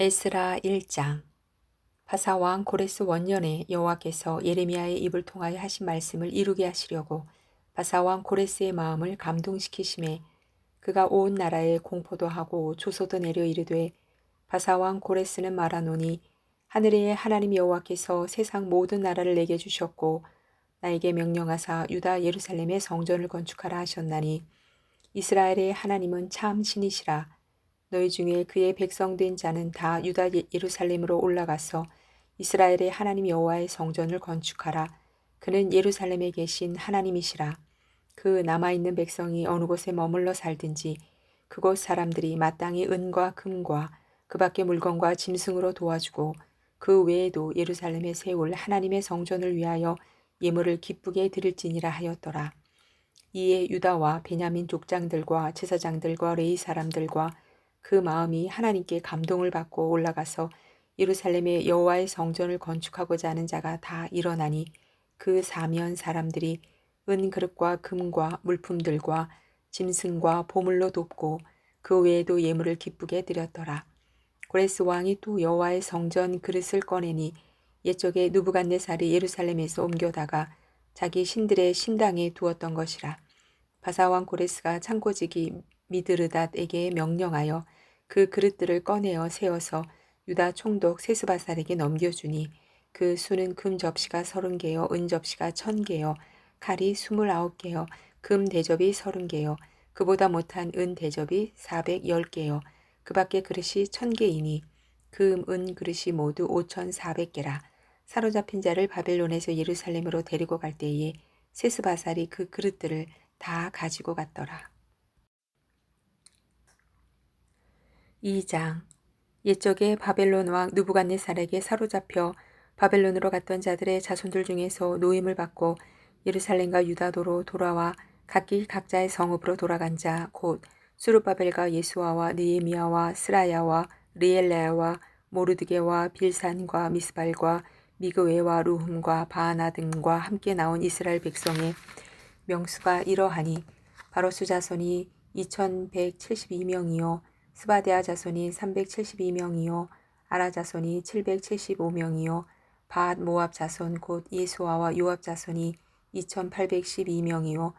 에스라 1장. 바사왕 고레스 원년에 여호와께서 예레미야의 입을 통하여 하신 말씀을 이루게 하시려고 바사왕 고레스의 마음을 감동시키심에 그가 온 나라에 공포도 하고 조소도 내려 이르되, 바사왕 고레스는 말하노니 하늘의 하나님 여호와께서 세상 모든 나라를 내게 주셨고 나에게 명령하사 유다 예루살렘의 성전을 건축하라 하셨나니 이스라엘의 하나님은 참 신이시라. 너희 중에 그의 백성된 자는 다 유다 예루살렘으로 올라가서 이스라엘의 하나님 여호와의 성전을 건축하라. 그는 예루살렘에 계신 하나님이시라. 그 남아있는 백성이 어느 곳에 머물러 살든지 그곳 사람들이 마땅히 은과 금과 그 밖의 물건과 짐승으로 도와주고 그 외에도 예루살렘에 세울 하나님의 성전을 위하여 예물을 기쁘게 드릴지니라 하였더라. 이에 유다와 베냐민 족장들과 제사장들과 레위 사람들과 그 마음이 하나님께 감동을 받고 올라가서 예루살렘에 여호와의 성전을 건축하고자 하는 자가 다 일어나니 그 사면 사람들이 은 그릇과 금과 물품들과 짐승과 보물로 돕고 그 외에도 예물을 기쁘게 드렸더라. 고레스 왕이 또 여호와의 성전 그릇을 꺼내니 옛적에 느부갓네살이 예루살렘에서 옮겨다가 자기 신들의 신당에 두었던 것이라. 바사왕 고레스가 창고지기 미드르닷에게 명령하여 그 그릇들을 꺼내어 세워서 유다 총독 세스바살에게 넘겨주니 그 수는 금 접시가 30개요, 은 접시가 1000개요, 칼이 29개요, 금 대접이 30개요, 그보다 못한 은 대접이 410개요, 그 밖의 그릇이 1000개이니 금, 은 그릇이 모두 5400개라. 사로잡힌 자를 바벨론에서 예루살렘으로 데리고 갈 때에 세스바살이 그 그릇들을 다 가지고 갔더라. 2장. 옛적에 바벨론 왕 느부갓네살에게 사로잡혀 바벨론으로 갔던 자들의 자손들 중에서 노임을 받고 예루살렘과 유다도로 돌아와 각기 각자의 성읍으로 돌아간 자 곧 수르바벨과 예수아와 느헤미야와 스라야와 리엘라야와 모르드게와 빌산과 미스발과 미그웨와 루흠과 바하나 등과 함께 나온 이스라엘 백성의 명수가 이러하니 바로스 자손이 2172명이요 스바데아 자손이 372명이요 아라 자손이 775명이요 바앗 모압 자손 곧 예수아와 요압 자손이 2812명이요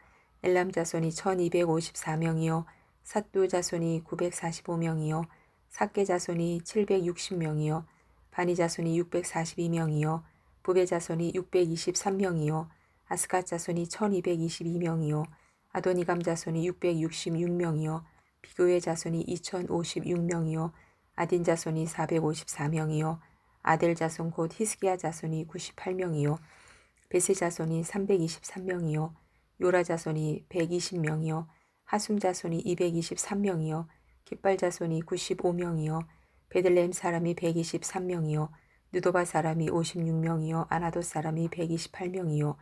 엘람 자손이 1254명이요 삿두 자손이 945명이요 삭게 자손이 760명이요 바니 자손이 642명이요 부베 자손이 623명이요 아스갓 자손이 1222명이요 아도니감 자손이 666명이요 비그의 자손이 2056명이요 아딘 자손이 454명이요 아델 자손 곧 히스기야 자손이 98명이요 베세 자손이 323명이요 요라 자손이 120명이요 하숨 자손이 223명이요 깃발 자손이 95명이요 베들레헴 사람이 123명이요 느도바 사람이 56명이요 아나도 사람이 128명이요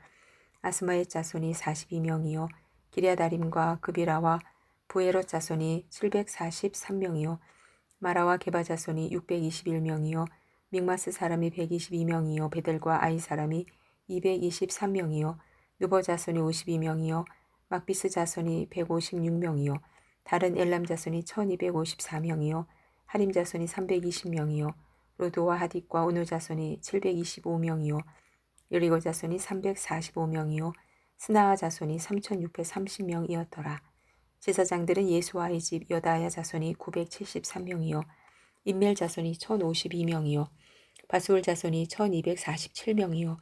아스마의 자손이 42명이요 기랴다림과 그비라와 부에롯 자손이 743명이요 마라와 게바 자손이 621명이요 믹마스 사람이 122명이요 베델과 아이 사람이 223명이요 느버 자손이 52명이요 막비스 자손이 156명이요 다른 엘람 자손이 1254명이요 하림 자손이 320명이요 로도와 하딕과 오노 자손이 725명이요 여리고 자손이 345명이요 스나아 자손이 3630명이었더라. 제사장들은 예수아의 집 여다야 자손이 973명이요 인멜 자손이 1052명이요 바수올 자손이 1247명이요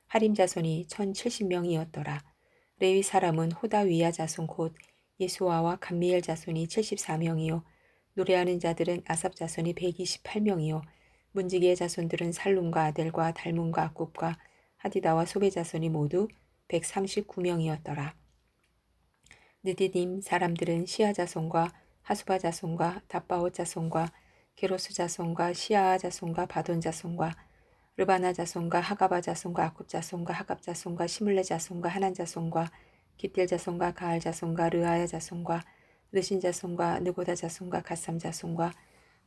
하림 자손이 1070명이었더라. 레위 사람은 호다위야 자손 곧 예수아와 감미엘 자손이 74명이요 노래하는 자들은 아삽 자손이 128명이요 문지기의 자손들은 살룸과 아델과 달문과 악굽과 하디다와 소베 자손이 모두 139명이었더라. 느디딤 사람들은 시아 자손과 하수바 자손과 답바옷 자손과 게로스 자손과 시아아 자손과 바돈 자손과 르바나 자손과 하가바 자손과 아굽 자손과 하갑 자손과 시물레 자손과 하난 자손과 기딜 자손과 가알 자손과 르아야 자손과 르신 자손과 느고다 자손과 갓삼 자손과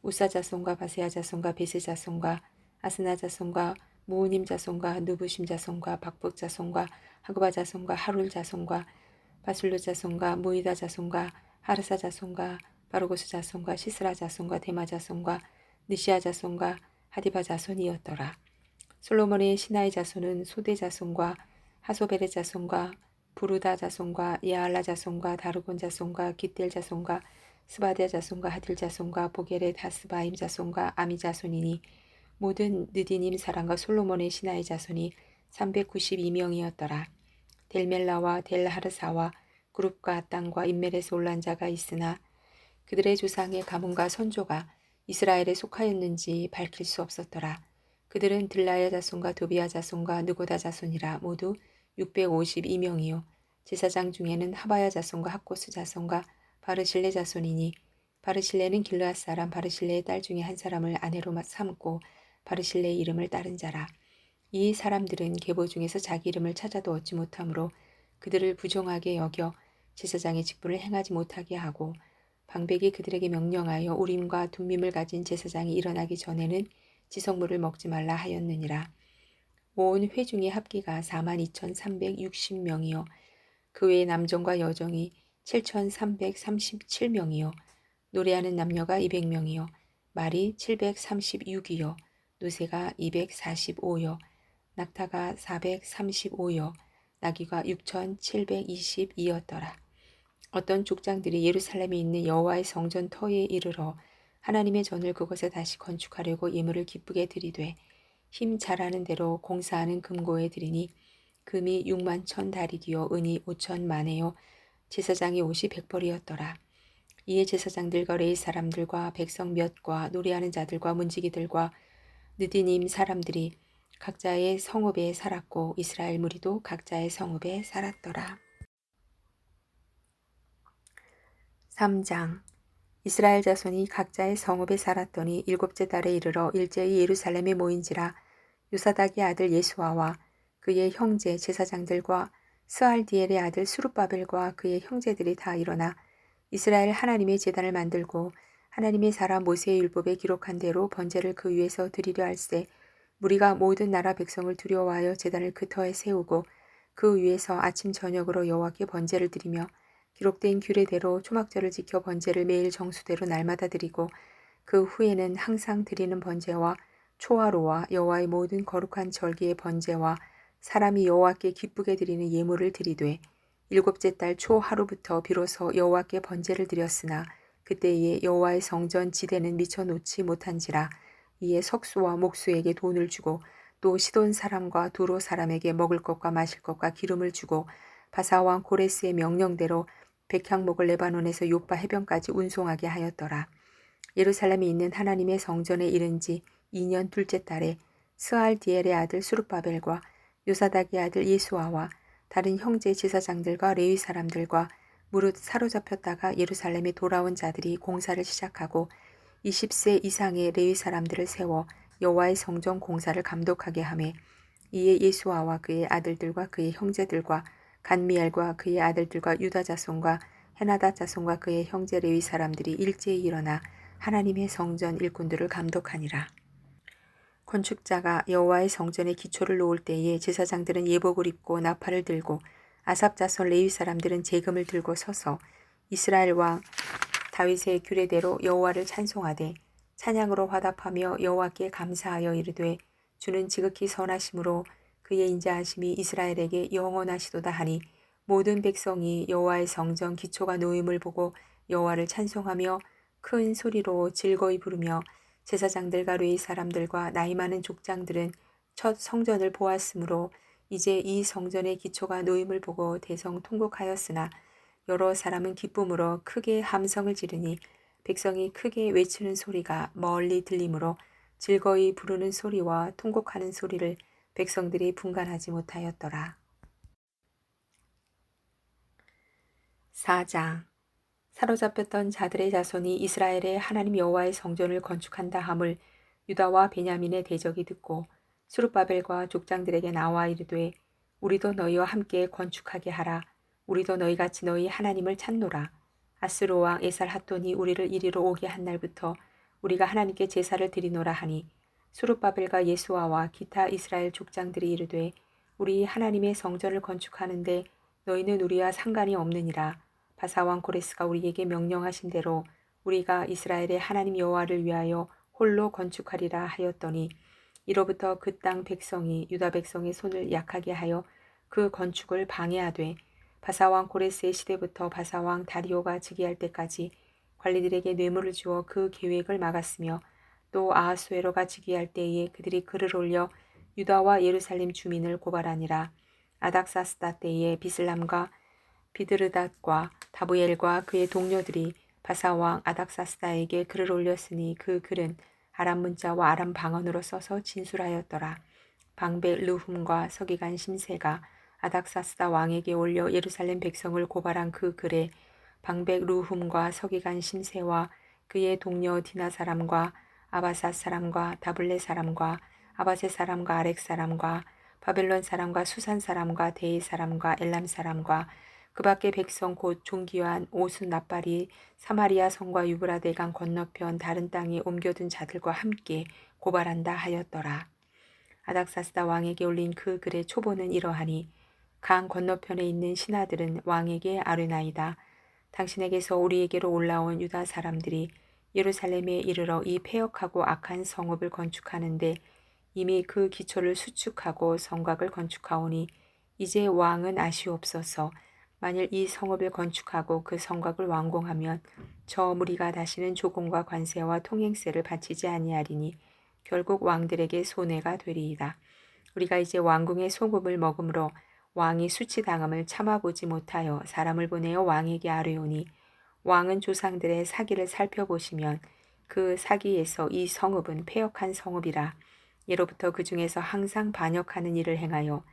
우사 자손과 바세아 자손과 베세 자손과 아스나 자손과 무우님 자손과 누부심 자손과 박북 자손과 하그바 자손과 하룰 자손과 바술루 자손과 무이다 자손과 하르사 자손과 바로고스 자손과 시스라 자손과 데마 자손과 느시아 자손과 하디바 자손이었더라. 솔로몬의 신하의 자손은 소대 자손과 하소베레 자손과 부르다 자손과 야알라 자손과 다르곤 자손과 깃델 자손과 스바디아 자손과 하딜 자손과 보게레 다스바임 자손과 아미 자손이니 모든 느디님 사람과 솔로몬의 신하의 자손이 392명이었더라. 델멜라와 델하르사와 그룹과 땅과 인멜에서 올란 자가 있으나 그들의 조상의 가문과 선조가 이스라엘에 속하였는지 밝힐 수 없었더라. 그들은 들라야 자손과 도비야 자손과 느고다 자손이라 모두 652명이요. 제사장 중에는 하바야 자손과 학고스 자손과 바르실레 자손이니 바르실레는 길르앗 사람 바르실레의 딸 중에 한 사람을 아내로 삼고 바르실레의 이름을 따른 자라. 이 사람들은 계보 중에서 자기 이름을 찾아도 얻지 못하므로 그들을 부정하게 여겨 제사장의 직분을 행하지 못하게 하고 방백이 그들에게 명령하여 우림과 둠밈을 가진 제사장이 일어나기 전에는 지성물을 먹지 말라 하였느니라. 온 회중의 합계가 42,360명이요. 그 외의 남정과 여정이 7,337명이요. 노래하는 남녀가 200명이요. 말이 736이요. 노새가 245요. 낙타가 435여, 나귀가 6,722였더라. 어떤 족장들이 예루살렘에 있는 여호와의 성전 터에 이르러 하나님의 전을 그곳에 다시 건축하려고 예물을 기쁘게 드리되 힘 잘하는 대로 공사하는 금고에 드리니 금이 6만 천 다리디요 은이 5천 만에요. 제사장의 옷이 100벌이었더라. 이에 제사장들과 레위 사람들과 백성 몇과 노래하는 자들과 문지기들과 느디님 사람들이 각자의 성읍에 살았고 이스라엘 무리도 각자의 성읍에 살았더라. 3장 이스라엘 자손이 각자의 성읍에 살았더니 일곱째 달에 이르러 일제히 예루살렘에 모인지라. 요사닥의 아들 예수아와 그의 형제 제사장들과 스알디엘의 아들 수룹바벨과 그의 형제들이 다 일어나 이스라엘 하나님의 제단을 만들고 하나님의 사람 모세의 율법에 기록한 대로 번제를 그 위에서 드리려 할세. 무리가 모든 나라 백성을 두려워하여 제단을 그 터에 세우고 그 위에서 아침 저녁으로 여호와께 번제를 드리며 기록된 규례대로 초막절을 지켜 번제를 매일 정수대로 날마다 드리고 그 후에는 항상 드리는 번제와 초하루와 여호와의 모든 거룩한 절기의 번제와 사람이 여호와께 기쁘게 드리는 예물을 드리되 일곱째 달 초하루부터 비로소 여호와께 번제를 드렸으나 그때에 여호와의 성전 지대는 미쳐 놓지 못한지라. 이에 석수와 목수에게 돈을 주고 또 시돈 사람과 두로 사람에게 먹을 것과 마실 것과 기름을 주고 바사왕 고레스의 명령대로 백향목을 레바논에서 요파 해변까지 운송하게 하였더라. 예루살렘에 있는 하나님의 성전에 이른 지 2년 둘째 달에 스알디엘의 아들 수룹바벨과 요사닥의 아들 예수아와 다른 형제 제사장들과 레위 사람들과 무릇 사로잡혔다가 예루살렘에 돌아온 자들이 공사를 시작하고 20세 이상의 레위 사람들을 세워 여호와의 성전 공사를 감독하게 하매 이에 예수아와 그의 아들들과 그의 형제들과 간미엘과 그의 아들들과 유다 자손과 헤나다 자손과 그의 형제 레위 사람들이 일제히 일어나 하나님의 성전 일꾼들을 감독하니라. 건축자가 여호와의 성전의 기초를 놓을 때에 제사장들은 예복을 입고 나팔을 들고 아삽 자손 레위 사람들은 제금을 들고 서서 이스라엘 왕 다윗의 규례대로 여호와를 찬송하되 찬양으로 화답하며 여호와께 감사하여 이르되 주는 지극히 선하심으로 그의 인자하심이 이스라엘에게 영원하시도다 하니 모든 백성이 여호와의 성전 기초가 놓임을 보고 여호와를 찬송하며 큰 소리로 즐거이 부르며 제사장들과 레위 사람들과 나이 많은 족장들은 첫 성전을 보았으므로 이제 이 성전의 기초가 놓임을 보고 대성 통곡하였으나 여러 사람은 기쁨으로 크게 함성을 지르니 백성이 크게 외치는 소리가 멀리 들리므로 즐거이 부르는 소리와 통곡하는 소리를 백성들이 분간하지 못하였더라. 4장 사로잡혔던 자들의 자손이 이스라엘의 하나님 여호와의 성전을 건축한다 함을 유다와 베냐민의 대적이 듣고 수룹바벨과 족장들에게 나와 이르되 우리도 너희와 함께 건축하게 하라. 우리도 너희같이 너희 하나님을 찾노라. 아스로 왕 에살핫돈이 우리를 이리로 오게 한 날부터 우리가 하나님께 제사를 드리노라 하니 수룹바벨과 예수아와 기타 이스라엘 족장들이 이르되 우리 하나님의 성전을 건축하는데 너희는 우리와 상관이 없느니라. 바사왕 고레스가 우리에게 명령하신 대로 우리가 이스라엘의 하나님 여호와를 위하여 홀로 건축하리라 하였더니 이로부터 그 땅 백성이 유다 백성의 손을 약하게 하여 그 건축을 방해하되 바사왕 고레스의 시대부터 바사왕 다리오가 즉위할 때까지 관리들에게 뇌물을 주어 그 계획을 막았으며 또 아하수에로가 즉위할 때에 그들이 글을 올려 유다와 예루살렘 주민을 고발하니라. 아닥사스다 때에 비슬람과 비드르닷과 다부엘과 그의 동료들이 바사왕 아닥사스다에게 글을 올렸으니 그 글은 아람 문자와 아람 방언으로 써서 진술하였더라. 방백 르훔과 서기관 심세가 아닥사스다 왕에게 올려 예루살렘 백성을 고발한 그 글에 방백 르훔과 서기관 심세와 그의 동료 디나 사람과 아바사 사람과 다블레 사람과 아바세 사람과 아렉 사람과 바벨론 사람과 수산 사람과 데이 사람과 엘람 사람과 그 밖의 백성 곧 종기한 오순 납발이 사마리아 성과 유브라데 강 건너편 다른 땅에 옮겨둔 자들과 함께 고발한다 하였더라. 아닥사스다 왕에게 올린 그 글의 초보는 이러하니 강 건너편에 있는 신하들은 왕에게 아뢰나이다. 당신에게서 우리에게로 올라온 유다 사람들이 예루살렘에 이르러 이 패역하고 악한 성읍을 건축하는데 이미 그 기초를 수축하고 성곽을 건축하오니 이제 왕은 아시옵소서. 만일 이 성읍을 건축하고 그 성곽을 완공하면 저 무리가 다시는 조공과 관세와 통행세를 바치지 아니하리니 결국 왕들에게 손해가 되리이다. 우리가 이제 왕궁의 소금을 먹음으로 왕이 수치당함을 참아보지 못하여 사람을 보내어 왕에게 아뢰오니 왕은 조상들의 사기를 살펴보시면 그 사기에서 이 성읍은 패역한 성읍이라 예로부터 그 중에서 항상 반역하는 일을 행하여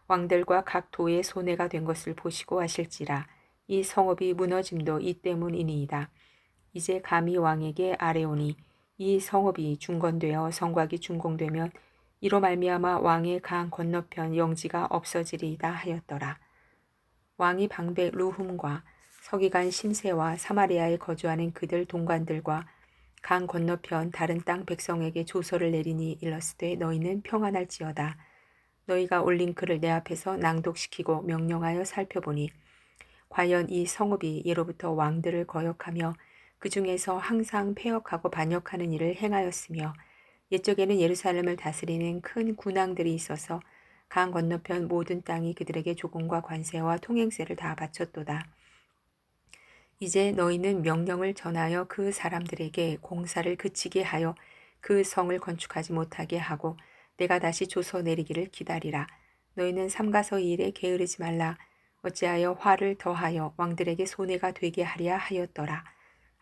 왕들과 각 도의 손해가 된 것을 보시고 하실지라 이 성읍이 무너짐도 이 때문이니이다. 이제 감히 왕에게 아뢰오니 이 성읍이 중건되어 성곽이 준공되면 이로 말미암아 왕의 강 건너편 영지가 없어지리이다 하였더라. 왕이 방백 루훔과 서기관 심세와 사마리아에 거주하는 그들 동관들과 강 건너편 다른 땅 백성에게 조서를 내리니 일러스되 너희는 평안할지어다. 너희가 올린 글을 내 앞에서 낭독시키고 명령하여 살펴보니 과연 이 성읍이 예로부터 왕들을 거역하며 그 중에서 항상 패역하고 반역하는 일을 행하였으며 옛적에는 예루살렘을 다스리는 큰 군왕들이 있어서 강 건너편 모든 땅이 그들에게 조공과 관세와 통행세를 다 바쳤도다. 이제 너희는 명령을 전하여 그 사람들에게 공사를 그치게 하여 그 성을 건축하지 못하게 하고 내가 다시 조서 내리기를 기다리라. 너희는 삼가서 이 일에 게으르지 말라. 어찌하여 화를 더하여 왕들에게 손해가 되게 하랴 하였더라.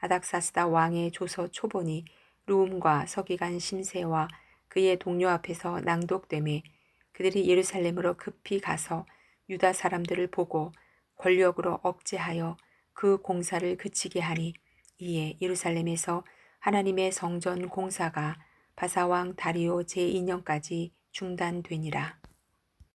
아닥사스다 왕의 조서 초본이 루움과 서기관 심세와 그의 동료 앞에서 낭독되매 그들이 예루살렘으로 급히 가서 유다 사람들을 보고 권력으로 억제하여 그 공사를 그치게 하니 이에 예루살렘에서 하나님의 성전 공사가 바사왕 다리오 제2년까지 중단되니라.